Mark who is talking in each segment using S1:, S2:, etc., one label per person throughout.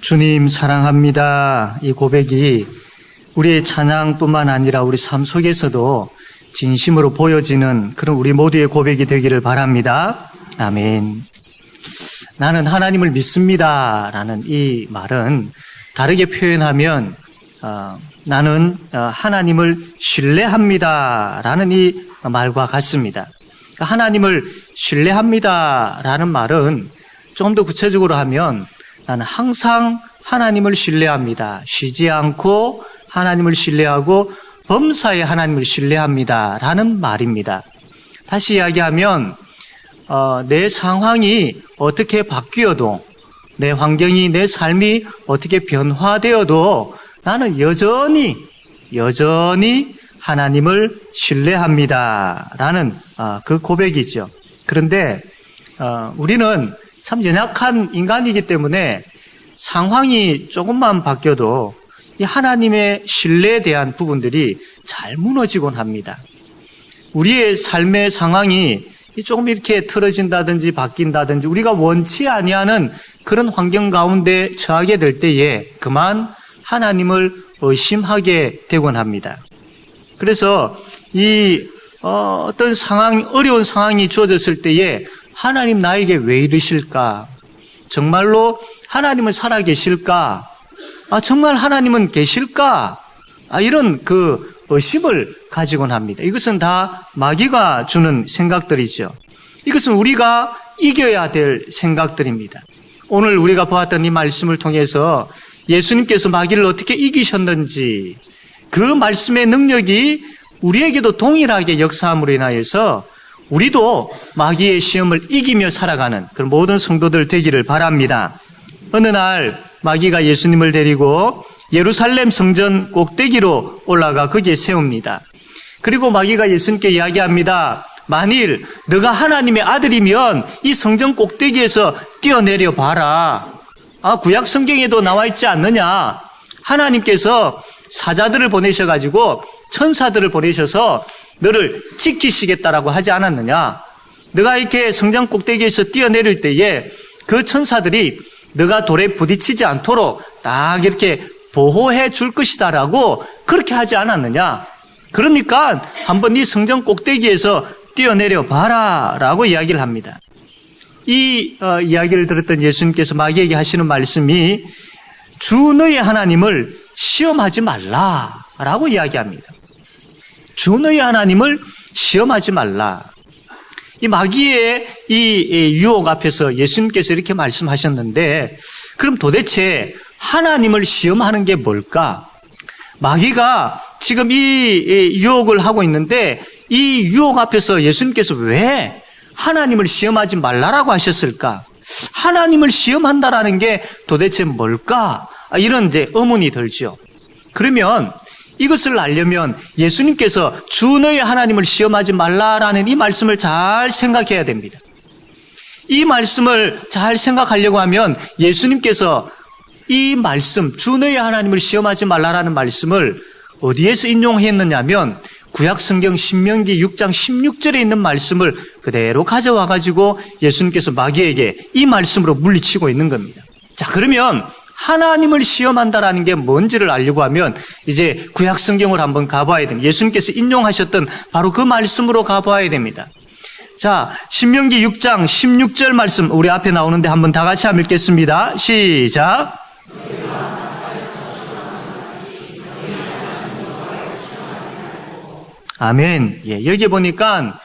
S1: 주님 사랑합니다. 이 고백이 우리의 찬양뿐만 아니라 우리 삶 속에서도 진심으로 보여지는 그런 우리 모두의 고백이 되기를 바랍니다. 아멘. 나는 하나님을 믿습니다 라는 이 말은 다르게 표현하면 나는 하나님을 신뢰합니다 라는 이 말과 같습니다. 하나님을 신뢰합니다 라는 말은 조금 더 구체적으로 하면 나는 항상 하나님을 신뢰합니다. 쉬지 않고 하나님을 신뢰하고 범사에 하나님을 신뢰합니다 라는 말입니다. 다시 이야기하면 내 상황이 어떻게 바뀌어도 내 환경이 내 삶이 어떻게 변화되어도 나는 여전히 하나님을 신뢰합니다 라는 그 고백이죠. 그런데 우리는 참 연약한 인간이기 때문에 상황이 조금만 바뀌어도 이 하나님의 신뢰에 대한 부분들이 잘 무너지곤 합니다. 우리의 삶의 상황이 조금 이렇게 틀어진다든지 바뀐다든지 우리가 원치 아니하는 그런 환경 가운데 처하게 될 때에 그만 하나님을 의심하게 되곤 합니다. 그래서 이 어떤 상황, 어려운 상황이 주어졌을 때에 하나님 나에게 왜 이러실까? 정말로 하나님은 살아계실까? 정말 하나님은 계실까? 이런 그 의심을 가지곤 합니다. 이것은 다 마귀가 주는 생각들이죠. 이것은 우리가 이겨야 될 생각들입니다. 오늘 우리가 보았던 이 말씀을 통해서 예수님께서 마귀를 어떻게 이기셨는지 그 말씀의 능력이 우리에게도 동일하게 역사함으로 인하여서 우리도 마귀의 시험을 이기며 살아가는 그런 모든 성도들 되기를 바랍니다. 어느 날 마귀가 예수님을 데리고 예루살렘 성전 꼭대기로 올라가 거기에 세웁니다. 그리고 마귀가 예수님께 이야기합니다. 만일 너가 하나님의 아들이면 이 성전 꼭대기에서 뛰어내려 봐라. 구약 성경에도 나와 있지 않느냐. 하나님께서 사자들을 보내셔가지고 천사들을 보내셔서 너를 지키시겠다라고 하지 않았느냐. 너가 이렇게 성전 꼭대기에서 뛰어내릴 때에 그 천사들이 너가 돌에 부딪히지 않도록 딱 이렇게 보호해 줄 것이다라고 그렇게 하지 않았느냐. 그러니까 한번 네 성전 꼭대기에서 뛰어내려 봐라 라고 이야기를 합니다. 이 이야기를 들었던 예수님께서 마귀에게 하시는 말씀이 주 너의 하나님을 시험하지 말라라고 이야기합니다. 주 너의 하나님을 시험하지 말라. 이 마귀의 이 유혹 앞에서 예수님께서 이렇게 말씀하셨는데 그럼 도대체 하나님을 시험하는 게 뭘까? 마귀가 지금 이 유혹을 하고 있는데 이 유혹 앞에서 예수님께서 왜 하나님을 시험하지 말라라고 하셨을까? 하나님을 시험한다라는 게 도대체 뭘까? 이런 이제 의문이 들죠. 그러면 이것을 알려면 예수님께서 주 너의 하나님을 시험하지 말라라는 이 말씀을 잘 생각해야 됩니다. 이 말씀을 잘 생각하려고 하면 예수님께서 이 말씀, 주 너의 하나님을 시험하지 말라라는 말씀을 어디에서 인용했느냐면 구약성경 신명기 6장 16절에 있는 말씀을 그대로 가져와가지고 예수님께서 마귀에게 이 말씀으로 물리치고 있는 겁니다. 자, 그러면 하나님을 시험한다라는 게 뭔지를 알려고 하면 이제 구약성경을 한번 가봐야 됩니다. 예수님께서 인용하셨던 바로 그 말씀으로 가봐야 됩니다. 자, 신명기 6장 16절 말씀 우리 앞에 나오는데 한번 다 같이 한번 읽겠습니다. 시작. 아멘. 여기 보니까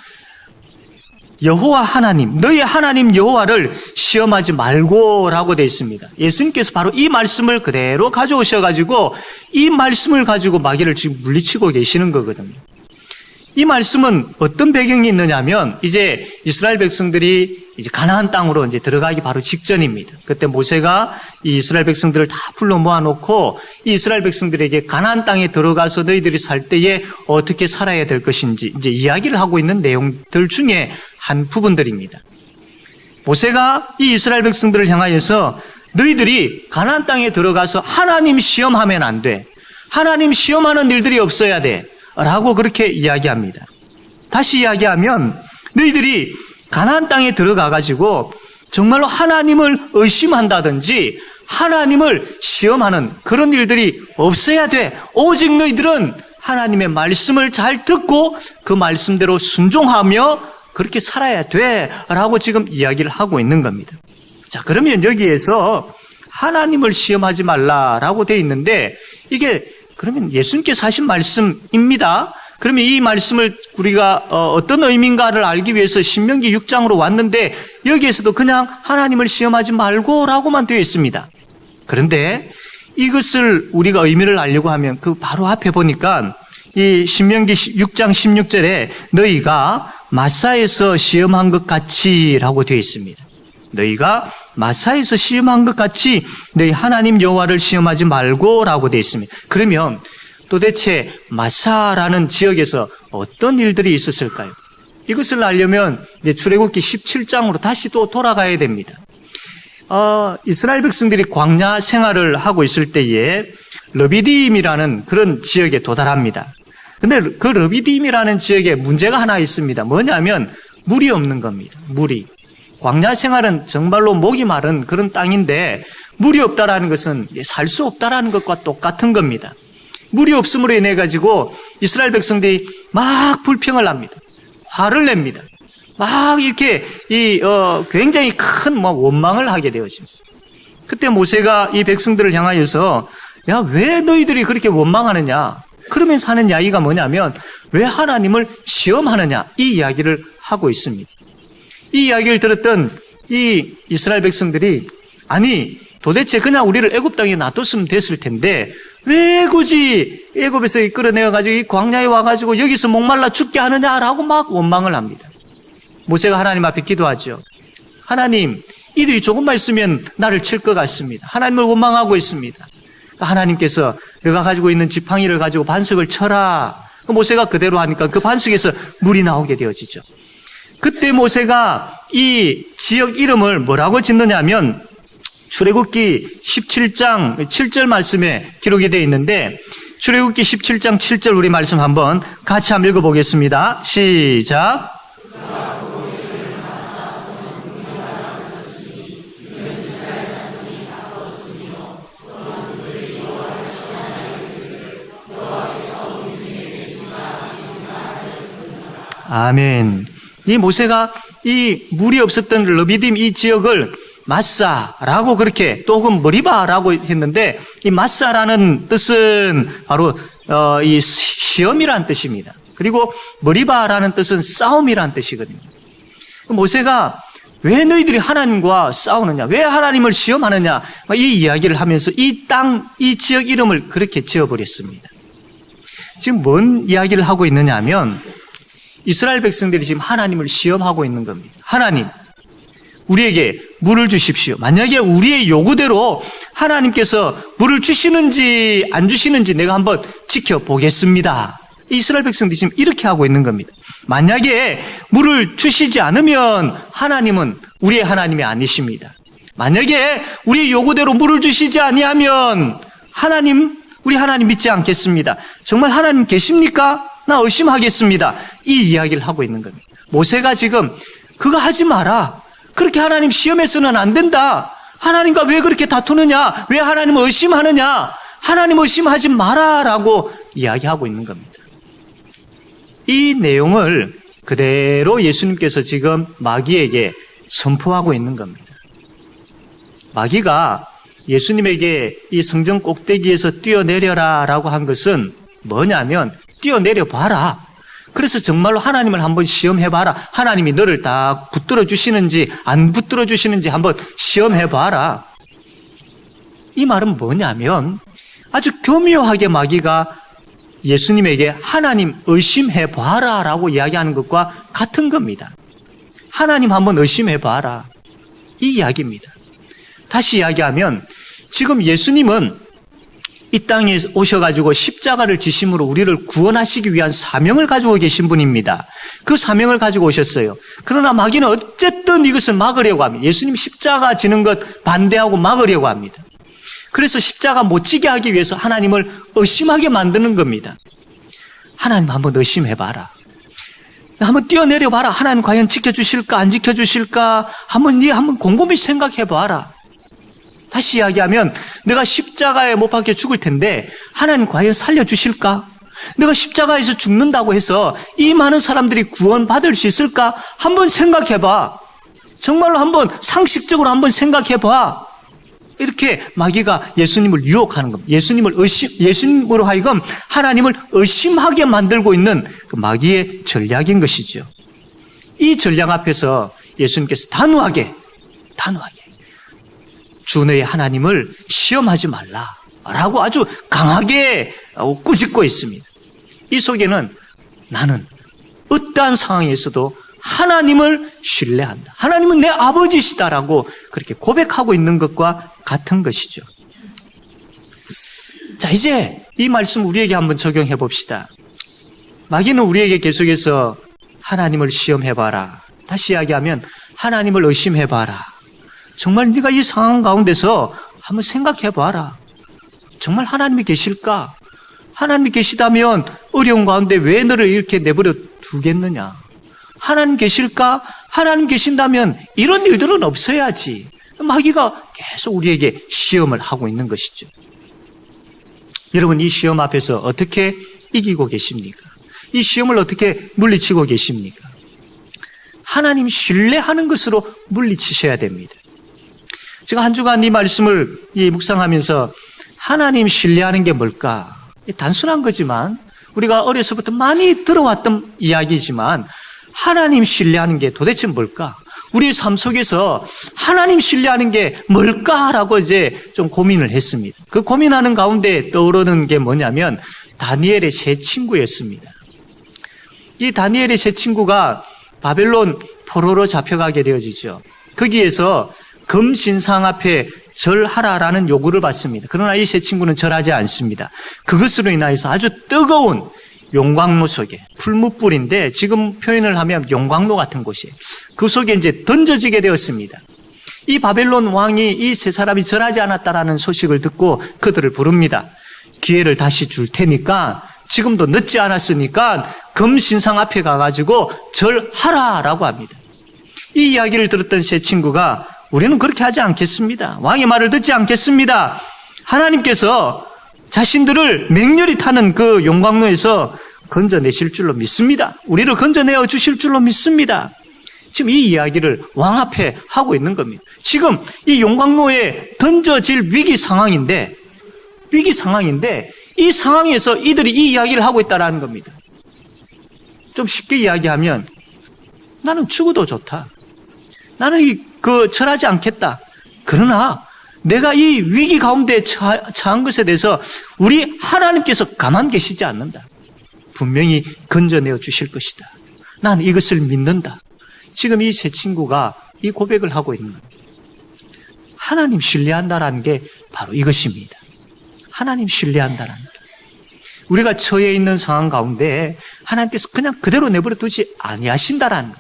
S1: 여호와 하나님, 너희 하나님 여호와를 시험하지 말고라고 되어 있습니다. 예수님께서 바로 이 말씀을 그대로 가져오셔가지고 이 말씀을 가지고 마귀를 지금 물리치고 계시는 거거든요. 이 말씀은 어떤 배경이 있느냐면 이제 이스라엘 백성들이 이제 가나안 땅으로 이제 들어가기 바로 직전입니다. 그때 모세가 이 이스라엘 백성들을 다 불러 모아놓고 이 이스라엘 백성들에게 가나안 땅에 들어가서 너희들이 살 때에 어떻게 살아야 될 것인지 이제 이야기를 하고 있는 내용들 중에 한 부분들입니다. 모세가 이 이스라엘 백성들을 향하여서 너희들이 가나안 땅에 들어가서 하나님 시험하면 안 돼. 하나님 시험하는 일들이 없어야 돼. 라고 그렇게 이야기합니다. 다시 이야기하면 너희들이 가나안 땅에 들어가 가지고 정말로 하나님을 의심한다든지 하나님을 시험하는 그런 일들이 없어야 돼. 오직 너희들은 하나님의 말씀을 잘 듣고 그 말씀대로 순종하며 그렇게 살아야 돼 라고 지금 이야기를 하고 있는 겁니다. 자, 그러면 여기에서 하나님을 시험하지 말라라고 되어 있는데 이게 그러면 예수님께서 하신 말씀입니다. 그러면 이 말씀을 우리가 어떤 의미인가를 알기 위해서 신명기 6장으로 왔는데 여기에서도 그냥 하나님을 시험하지 말고라고만 되어 있습니다. 그런데 이것을 우리가 의미를 알려고 하면 그 바로 앞에 보니까 이 신명기 6장 16절에 너희가 마사에서 시험한 것 같이라고 되어 있습니다. 너희가 마사에서 시험한 것 같이 너희 하나님 여호와를 시험하지 말고라고 되어 있습니다. 그러면 도대체 마사라는 지역에서 어떤 일들이 있었을까요? 이것을 알려면 이제 출애굽기 17장으로 다시 또 돌아가야 됩니다. 이스라엘 백성들이 광야 생활을 하고 있을 때에 르비딤이라는 그런 지역에 도달합니다. 근데 그 르비딤이라는 지역에 문제가 하나 있습니다. 뭐냐면 물이 없는 겁니다. 물이. 광야 생활은 정말로 목이 마른 그런 땅인데 물이 없다라는 것은 살 수 없다라는 것과 똑같은 겁니다. 물이 없음으로 인해 가지고 이스라엘 백성들이 막 불평을 합니다. 화를 냅니다. 막 이렇게 굉장히 큰 원망을 하게 되어집니다. 그때 모세가 이 백성들을 향하여서 야, 왜 너희들이 그렇게 원망하느냐? 그러면서 하는 이야기가 뭐냐면 왜 하나님을 시험하느냐? 이 이야기를 하고 있습니다. 이 이야기를 들었던 이 이스라엘 백성들이 아니 도대체 그냥 우리를 애굽 땅에 놔뒀으면 됐을 텐데 왜 굳이 애굽에서 끌어내어가지고 이 광야에 와가지고 여기서 목말라 죽게 하느냐라고 막 원망을 합니다. 모세가 하나님 앞에 기도하죠. 하나님, 이들이 조금만 있으면 나를 칠 것 같습니다. 하나님을 원망하고 있습니다. 하나님께서 내가 가지고 있는 지팡이를 가지고 반석을 쳐라. 모세가 그대로 하니까 그 반석에서 물이 나오게 되어지죠. 그때 모세가 이 지역 이름을 뭐라고 짓느냐면 출애굽기 17장 7절 말씀에 기록이 되어 있는데 출애굽기 17장 7절 우리 말씀 한번 같이 한번 읽어보겠습니다. 시작. 아멘. 이 모세가 이 물이 없었던 르비딤 이 지역을 마사라고 그렇게 또 혹은 머리바라고 했는데 이 마사라는 뜻은 바로 이 시험이라는 뜻입니다. 그리고 머리바라는 뜻은 싸움이라는 뜻이거든요. 모세가 왜 너희들이 하나님과 싸우느냐? 왜 하나님을 시험하느냐? 이 이야기를 하면서 이 땅, 이 지역 이름을 그렇게 지어버렸습니다. 지금 뭔 이야기를 하고 있느냐 하면 이스라엘 백성들이 지금 하나님을 시험하고 있는 겁니다. 하나님, 우리에게 물을 주십시오. 만약에 우리의 요구대로 하나님께서 물을 주시는지 안 주시는지 내가 한번 지켜보겠습니다. 이스라엘 백성들이 지금 이렇게 하고 있는 겁니다. 만약에 물을 주시지 않으면 하나님은 우리의 하나님이 아니십니다. 만약에 우리의 요구대로 물을 주시지 아니하면 우리 하나님 믿지 않겠습니다. 정말 하나님 계십니까? 나 의심하겠습니다. 이 이야기를 하고 있는 겁니다. 모세가 지금 그거 하지 마라. 그렇게 하나님 시험해서는 안 된다. 하나님과 왜 그렇게 다투느냐? 왜 하나님을 의심하느냐? 하나님 의심하지 마라라고 이야기하고 있는 겁니다. 이 내용을 그대로 예수님께서 지금 마귀에게 선포하고 있는 겁니다. 마귀가 예수님에게 이 성전 꼭대기에서 뛰어내려라라고 한 것은 뭐냐면 뛰어내려 봐라. 그래서 정말로 하나님을 한번 시험해 봐라. 하나님이 너를 다 붙들어 주시는지 안 붙들어 주시는지 한번 시험해 봐라. 이 말은 뭐냐면 아주 교묘하게 마귀가 예수님에게 하나님 의심해 봐라라고 이야기하는 것과 같은 겁니다. 하나님 한번 의심해 봐라. 이 이야기입니다. 다시 이야기하면 지금 예수님은 이 땅에 오셔가지고 십자가를 지심으로 우리를 구원하시기 위한 사명을 가지고 계신 분입니다. 그 사명을 가지고 오셨어요. 그러나 마귀는 어쨌든 이것을 막으려고 합니다. 예수님 십자가 지는 것 반대하고 막으려고 합니다. 그래서 십자가 못 지게 하기 위해서 하나님을 의심하게 만드는 겁니다. 하나님 한번 의심해봐라. 한번 뛰어내려봐라. 하나님 과연 지켜주실까 안 지켜주실까 한번 곰곰이 생각해봐라. 다시 이야기하면 내가 십자가에 못 박혀 죽을 텐데 하나님 과연 살려주실까? 내가 십자가에서 죽는다고 해서 이 많은 사람들이 구원받을 수 있을까? 한번 생각해봐. 정말로 한번 상식적으로 한번 생각해봐. 이렇게 마귀가 예수님을 유혹하는 겁니다. 예수님으로 하여금 하나님을 의심하게 만들고 있는 그 마귀의 전략인 것이죠. 이 전략 앞에서 예수님께서 단호하게 주 너의 하나님을 시험하지 말라라고 아주 강하게 꾸짖고 있습니다. 이 속에는 나는 어떠한 상황에서도 하나님을 신뢰한다. 하나님은 내 아버지시다라고 그렇게 고백하고 있는 것과 같은 것이죠. 자, 이제 이 말씀 우리에게 한번 적용해 봅시다. 마귀는 우리에게 계속해서 하나님을 시험해봐라. 다시 이야기하면 하나님을 의심해봐라. 정말 네가 이 상황 가운데서 한번 생각해봐라. 정말 하나님이 계실까? 하나님이 계시다면 어려운 가운데 왜 너를 이렇게 내버려 두겠느냐? 하나님 계실까? 하나님 계신다면 이런 일들은 없어야지. 마귀가 계속 우리에게 시험을 하고 있는 것이죠. 여러분, 이 시험 앞에서 어떻게 이기고 계십니까? 이 시험을 어떻게 물리치고 계십니까? 하나님 신뢰하는 것으로 물리치셔야 됩니다. 제가 한 주간 이 말씀을 묵상하면서 하나님 신뢰하는 게 뭘까? 단순한 거지만 우리가 어려서부터 많이 들어왔던 이야기지만 하나님 신뢰하는 게 도대체 뭘까? 우리의 삶 속에서 하나님 신뢰하는 게 뭘까라고 이제 좀 고민을 했습니다. 그 고민하는 가운데 떠오르는 게 뭐냐면 다니엘의 세 친구였습니다. 이 다니엘의 세 친구가 바벨론 포로로 잡혀가게 되어지죠. 거기에서 금신상 앞에 절하라라는 요구를 받습니다. 그러나 이 세 친구는 절하지 않습니다. 그것으로 인하여서 아주 뜨거운 용광로 속에, 풀무불인데 지금 표현을 하면 용광로 같은 곳이에요. 그 속에 이제 던져지게 되었습니다. 이 바벨론 왕이 이 세 사람이 절하지 않았다라는 소식을 듣고 그들을 부릅니다. 기회를 다시 줄 테니까 지금도 늦지 않았으니까 금신상 앞에 가가지고 절하라라고 합니다. 이 이야기를 들었던 세 친구가 우리는 그렇게 하지 않겠습니다. 왕의 말을 듣지 않겠습니다. 하나님께서 자신들을 맹렬히 타는 그 용광로에서 건져내실 줄로 믿습니다. 우리를 건져내어 주실 줄로 믿습니다. 지금 이 이야기를 왕 앞에 하고 있는 겁니다. 지금 이 용광로에 던져질 위기 상황인데 이 상황에서 이들이 이 이야기를 하고 있다는 겁니다. 좀 쉽게 이야기하면 나는 죽어도 좋다. 나는 절하지 않겠다. 그러나 내가 이 위기 가운데 처한 것에 대해서 우리 하나님께서 가만 계시지 않는다. 분명히 건져내어 주실 것이다. 난 이것을 믿는다. 지금 이 세 친구가 이 고백을 하고 있는 겁니다. 하나님 신뢰한다라는 게 바로 이것입니다. 하나님 신뢰한다라는 게. 우리가 처해 있는 상황 가운데 하나님께서 그냥 그대로 내버려 두지 아니하신다라는 것.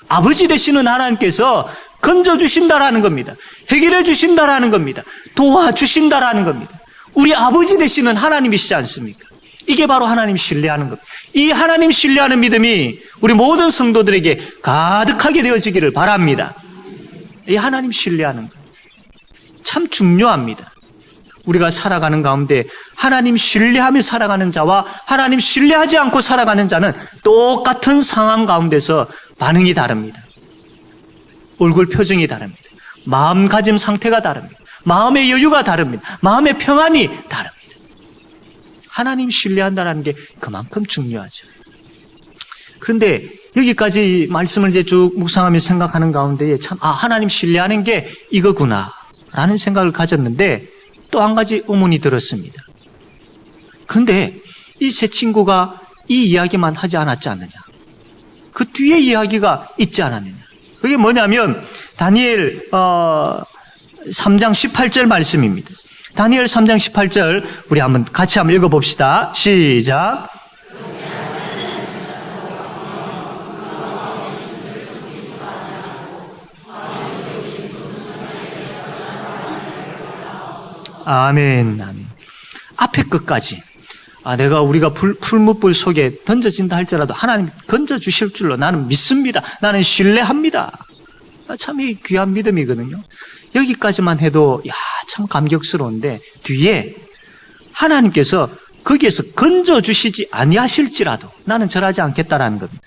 S1: 아버지 되시는 하나님께서 건져주신다라는 겁니다. 해결해 주신다라는 겁니다. 도와주신다라는 겁니다. 우리 아버지 되시는 하나님이시지 않습니까? 이게 바로 하나님 신뢰하는 겁니다. 이 하나님 신뢰하는 믿음이 우리 모든 성도들에게 가득하게 되어지기를 바랍니다. 이 하나님 신뢰하는 것 참 중요합니다. 우리가 살아가는 가운데 하나님 신뢰하며 살아가는 자와 하나님 신뢰하지 않고 살아가는 자는 똑같은 상황 가운데서 반응이 다릅니다. 얼굴 표정이 다릅니다. 마음가짐 상태가 다릅니다. 마음의 여유가 다릅니다. 마음의 평안이 다릅니다. 하나님 신뢰한다는 게 그만큼 중요하죠. 그런데 여기까지 말씀을 이제 쭉 묵상하며 생각하는 가운데에 참, 하나님 신뢰하는 게 이거구나 라는 생각을 가졌는데 또 한 가지 의문이 들었습니다. 그런데 이 세 친구가 이 이야기만 하지 않았지 않느냐? 그 뒤에 이야기가 있지 않았느냐? 그게 뭐냐면 다니엘 3장 18절 말씀입니다. 다니엘 3장 18절 우리 같이 한번 읽어봅시다. 시작. 아멘, 아멘. 앞에 끝까지. 우리가 풀무불 속에 던져진다 할지라도 하나님 건져주실 줄로 나는 믿습니다. 나는 신뢰합니다. 참 이 귀한 믿음이거든요. 여기까지만 해도, 참 감격스러운데 뒤에 하나님께서 거기에서 건져주시지 아니하실지라도 나는 절하지 않겠다라는 겁니다.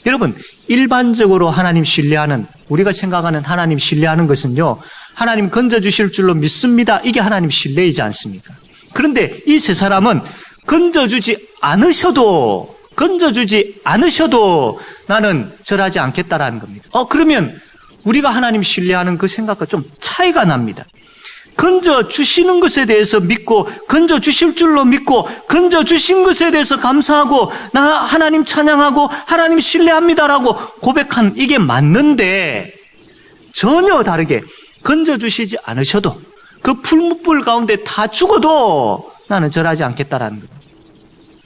S1: 여러분, 일반적으로 하나님 신뢰하는, 우리가 생각하는 하나님 신뢰하는 것은요, 하나님 건져주실 줄로 믿습니다. 이게 하나님 신뢰이지 않습니까? 그런데 이 세 사람은 건져주지 않으셔도 나는 절하지 않겠다라는 겁니다. 그러면 우리가 하나님 신뢰하는 그 생각과 좀 차이가 납니다. 건져주시는 것에 대해서 믿고, 건져주실 줄로 믿고, 건져주신 것에 대해서 감사하고, 나 하나님 찬양하고, 하나님 신뢰합니다라고 고백한 이게 맞는데, 전혀 다르게 건져주시지 않으셔도, 그 풀무불 가운데 다 죽어도 나는 절하지 않겠다라는 겁니다.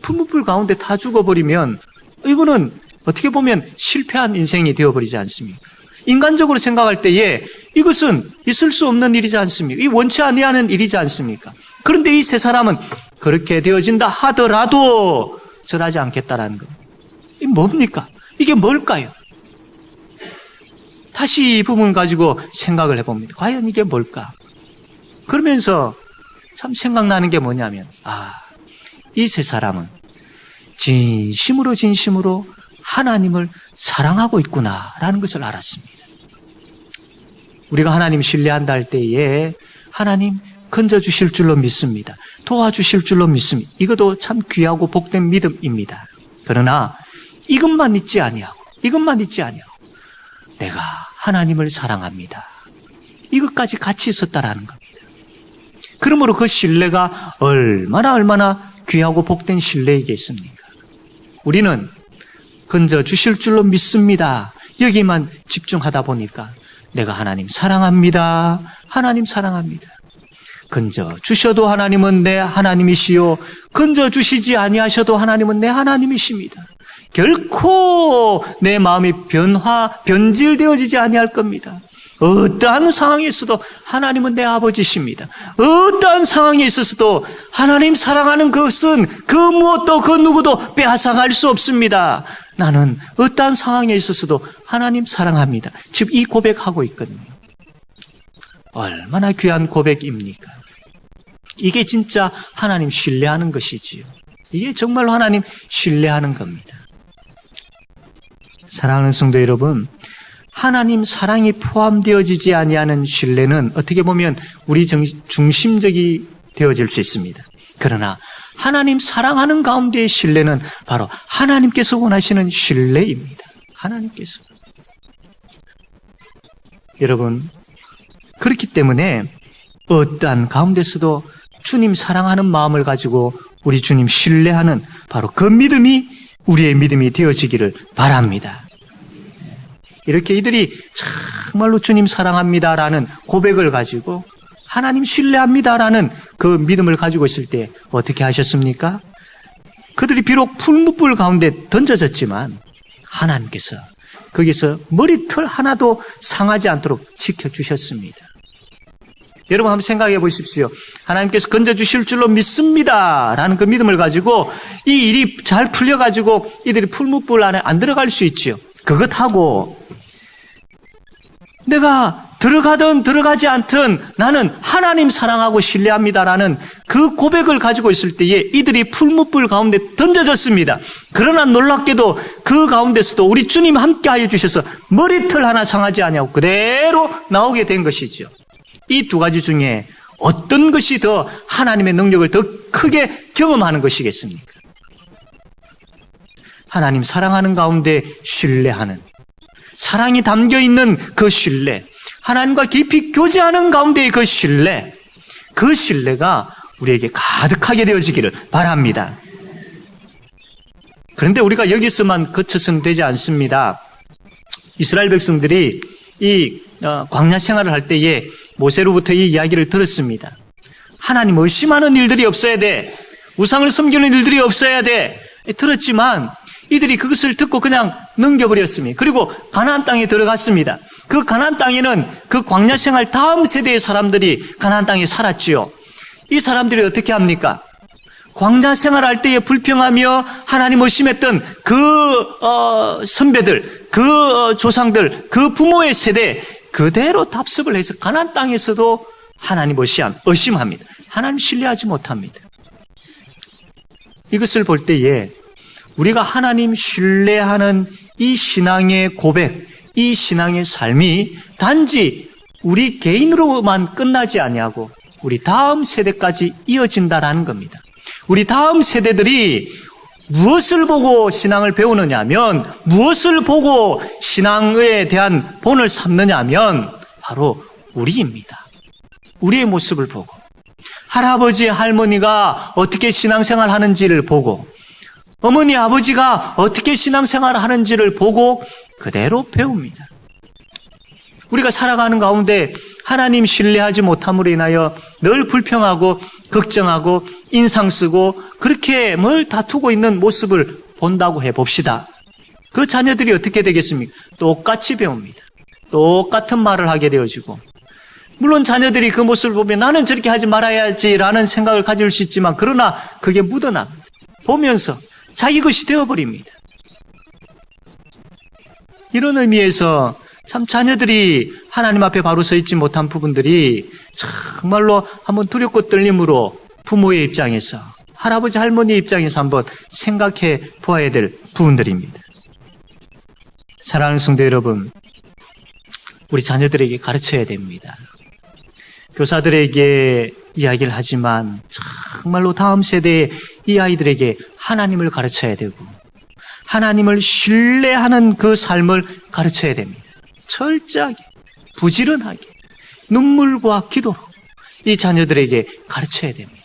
S1: 풀무불 가운데 다 죽어버리면, 이거는 어떻게 보면 실패한 인생이 되어버리지 않습니까? 인간적으로 생각할 때에 이것은 있을 수 없는 일이지 않습니까? 이 원치 아니하는 일이지 않습니까? 그런데 이 세 사람은 그렇게 되어진다 하더라도 절하지 않겠다라는 겁니다. 이게 뭡니까? 이게 뭘까요? 다시 이 부분 가지고 생각을 해봅니다. 과연 이게 뭘까? 그러면서 참 생각나는 게 뭐냐면, 이 세 사람은 진심으로 하나님을 사랑하고 있구나라는 것을 알았습니다. 우리가 하나님 신뢰한다 할 때에 하나님 건져주실 줄로 믿습니다. 도와주실 줄로 믿습니다. 이것도 참 귀하고 복된 믿음입니다. 그러나 이것만 잊지 아니하고 내가 하나님을 사랑합니다. 이것까지 같이 있었다라는 겁니다. 그러므로 그 신뢰가 얼마나 귀하고 복된 신뢰이겠습니까? 우리는 건져주실 줄로 믿습니다. 여기만 집중하다 보니까 내가 하나님 사랑합니다. 건져주셔도 하나님은 내 하나님이시요, 건져주시지 아니하셔도 하나님은 내 하나님이십니다. 결코 내 마음이 변질되어지지 아니할 겁니다. 어떠한 상황에 있어도 하나님은 내 아버지십니다. 어떠한 상황에 있어서도 하나님 사랑하는 것은 그 무엇도 그 누구도 빼앗아갈 수 없습니다. 나는 어떠한 상황에 있어서도 하나님 사랑합니다. 지금 이 고백하고 있거든요. 얼마나 귀한 고백입니까? 이게 진짜 하나님 신뢰하는 것이지요. 이게 정말로 하나님 신뢰하는 겁니다. 사랑하는 성도 여러분, 하나님 사랑이 포함되어지지 아니하는 신뢰는 어떻게 보면 우리 중심적이 되어질 수 있습니다. 그러나 하나님 사랑하는 가운데의 신뢰는 바로 하나님께서 원하시는 신뢰입니다. 하나님께서. 여러분, 그렇기 때문에 어떠한 가운데서도 주님 사랑하는 마음을 가지고 우리 주님 신뢰하는 바로 그 믿음이 우리의 믿음이 되어지기를 바랍니다. 이렇게 이들이 정말로 주님 사랑합니다라는 고백을 가지고 하나님 신뢰합니다라는 그 믿음을 가지고 있을 때 어떻게 하셨습니까? 그들이 비록 풀무불 가운데 던져졌지만 하나님께서 거기서 머리털 하나도 상하지 않도록 지켜주셨습니다. 여러분 한번 생각해 보십시오. 하나님께서 건져주실 줄로 믿습니다라는 그 믿음을 가지고 이 일이 잘 풀려가지고 이들이 풀무불 안에 안 들어갈 수 있죠. 그것하고 내가 들어가든 들어가지 않든 나는 하나님 사랑하고 신뢰합니다라는 그 고백을 가지고 있을 때에 이들이 풀무불 가운데 던져졌습니다. 그러나 놀랍게도 그 가운데서도 우리 주님 함께하여 주셔서 머리털 하나 상하지 아니하고 그대로 나오게 된 것이죠. 이 두 가지 중에 어떤 것이 더 하나님의 능력을 더 크게 경험하는 것이겠습니까? 하나님 사랑하는 가운데 신뢰하는, 사랑이 담겨있는 그 신뢰, 하나님과 깊이 교제하는 가운데의 그 신뢰, 그 신뢰가 우리에게 가득하게 되어지기를 바랍니다. 그런데 우리가 여기서만 그쳐서는 되지 않습니다. 이스라엘 백성들이 이 광야 생활을 할 때에 모세로부터 이 이야기를 들었습니다. 하나님 의심하는 일들이 없어야 돼. 우상을 섬기는 일들이 없어야 돼. 들었지만 이들이 그것을 듣고 그냥 넘겨버렸습니다. 그리고 가나안 땅에 들어갔습니다. 그 가나안 땅에는 그 광야 생활 다음 세대의 사람들이 가나안 땅에 살았지요. 이 사람들이 어떻게 합니까? 광야 생활할 때에 불평하며 하나님 의심했던 그 선배들, 그 조상들, 그 부모의 세대 그대로 답습을 해서 가나안 땅에서도 하나님 의심합니다. 하나님 신뢰하지 못합니다. 이것을 볼 때에 우리가 하나님 신뢰하는 이 신앙의 고백, 이 신앙의 삶이 단지 우리 개인으로만 끝나지 아니하고 우리 다음 세대까지 이어진다라는 겁니다. 우리 다음 세대들이 무엇을 보고 신앙을 배우느냐 하면, 무엇을 보고 신앙에 대한 본을 삼느냐 하면 바로 우리입니다. 우리의 모습을 보고, 할아버지, 할머니가 어떻게 신앙생활 하는지를 보고, 어머니, 아버지가 어떻게 신앙생활 하는지를 보고 그대로 배웁니다. 우리가 살아가는 가운데 하나님 신뢰하지 못함으로 인하여 늘 불평하고 걱정하고 인상 쓰고 그렇게 뭘 다투고 있는 모습을 본다고 해봅시다. 그 자녀들이 어떻게 되겠습니까? 똑같이 배웁니다. 똑같은 말을 하게 되어지고, 물론 자녀들이 그 모습을 보면 나는 저렇게 하지 말아야지라는 생각을 가질 수 있지만, 그러나 그게 묻어납니다. 보면서 자기 것이 되어버립니다. 이런 의미에서 참 자녀들이 하나님 앞에 바로 서 있지 못한 부분들이 정말로 한번 두렵고 떨림으로 부모의 입장에서, 할아버지 할머니의 입장에서 한번 생각해 보아야 될 부분들입니다. 사랑하는 성도 여러분, 우리 자녀들에게 가르쳐야 됩니다. 교사들에게 이야기를 하지만 정말로 다음 세대의 이 아이들에게 하나님을 가르쳐야 되고 하나님을 신뢰하는 그 삶을 가르쳐야 됩니다. 철저하게, 부지런하게, 눈물과 기도로 이 자녀들에게 가르쳐야 됩니다.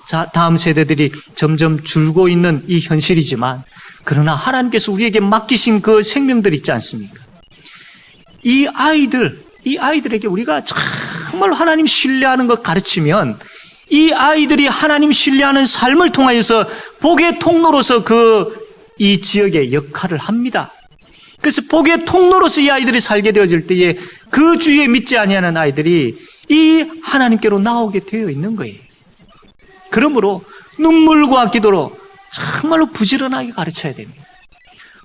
S1: 자, 다음 세대들이 점점 줄고 있는 이 현실이지만, 그러나 하나님께서 우리에게 맡기신 그 생명들 있지 않습니까? 이 아이들에게 우리가 정말로 하나님 신뢰하는 것 가르치면, 이 아이들이 하나님 신뢰하는 삶을 통하여서 복의 통로로서 이 지역의 역할을 합니다. 그래서 복의 통로로서 이 아이들이 살게 되어질 때에 그 주위에 믿지 아니하는 아이들이 이 하나님께로 나오게 되어 있는 거예요. 그러므로 눈물과 기도로 정말로 부지런하게 가르쳐야 됩니다.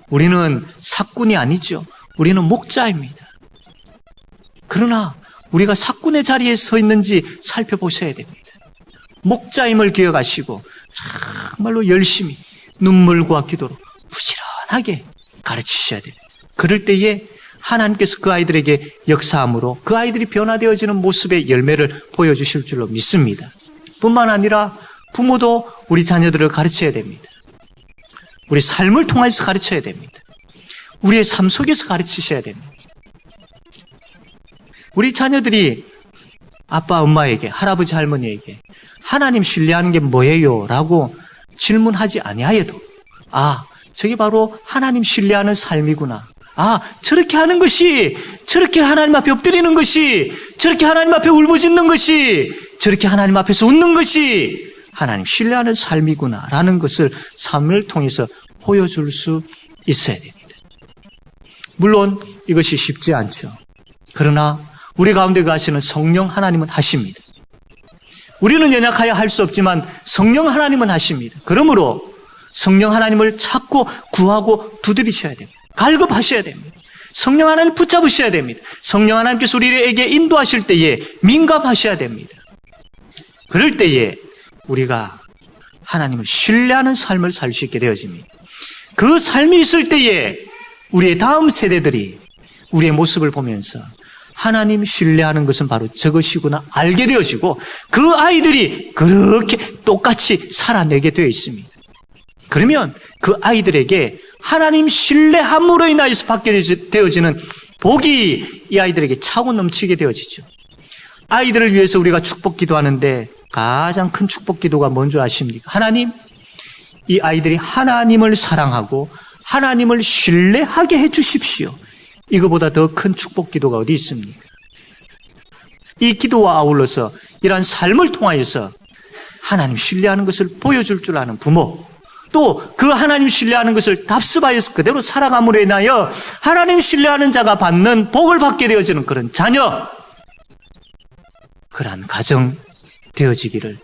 S1: 우리는 사꾼이 아니죠. 우리는 목자입니다. 그러나 우리가 사꾼의 자리에 서 있는지 살펴보셔야 됩니다. 목자임을 기억하시고 정말로 열심히 눈물과 기도로 부지런하게 가르치셔야 됩니다. 그럴 때에 하나님께서 그 아이들에게 역사함으로 그 아이들이 변화되어지는 모습의 열매를 보여주실 줄로 믿습니다. 뿐만 아니라 부모도 우리 자녀들을 가르쳐야 됩니다. 우리 삶을 통해서 가르쳐야 됩니다. 우리의 삶 속에서 가르치셔야 됩니다. 우리 자녀들이 아빠, 엄마에게, 할아버지, 할머니에게 하나님 신뢰하는 게 뭐예요? 라고 질문하지 아니하여도, 저게 바로 하나님 신뢰하는 삶이구나. 저렇게 하는 것이, 저렇게 하나님 앞에 엎드리는 것이, 저렇게 하나님 앞에 울부짖는 것이, 저렇게 하나님 앞에서 웃는 것이 하나님 신뢰하는 삶이구나 라는 것을 삶을 통해서 보여줄 수 있어야 됩니다. 물론 이것이 쉽지 않죠. 그러나 우리 가운데 가시는 성령 하나님은 하십니다. 우리는 연약하여 할 수 없지만 성령 하나님은 하십니다. 그러므로 성령 하나님을 찾고 구하고 두드리셔야 됩니다. 갈급하셔야 됩니다. 성령 하나님 붙잡으셔야 됩니다. 성령 하나님께서 우리에게 인도하실 때에 민감하셔야 됩니다. 그럴 때에 우리가 하나님을 신뢰하는 삶을 살 수 있게 되어집니다. 그 삶이 있을 때에 우리의 다음 세대들이 우리의 모습을 보면서 하나님 신뢰하는 것은 바로 저것이구나 알게 되어지고 그 아이들이 그렇게 똑같이 살아내게 되어 있습니다. 그러면 그 아이들에게 하나님 신뢰함으로 인하여서 받게 되어지는 복이 이 아이들에게 차고 넘치게 되어지죠. 아이들을 위해서 우리가 축복 기도하는데 가장 큰 축복 기도가 뭔지 아십니까? 하나님, 이 아이들이 하나님을 사랑하고 하나님을 신뢰하게 해 주십시오. 이거보다 더 큰 축복 기도가 어디 있습니까? 이 기도와 아울러서 이러한 삶을 통하여서 하나님 신뢰하는 것을 보여줄 줄 아는 부모, 또 그 하나님 신뢰하는 것을 답습하여서 그대로 살아감으로 인하여 하나님 신뢰하는 자가 받는 복을 받게 되어지는 그런 자녀, 그러한 가정 되어지기를,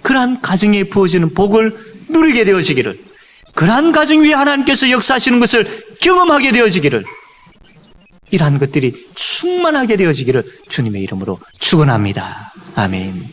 S1: 그러한 가정에 부어지는 복을 누리게 되어지기를, 그러한 가정 위에 하나님께서 역사하시는 것을 경험하게 되어지기를 이러한 것들이 충만하게 되어지기를 주님의 이름으로 축원합니다. 아멘.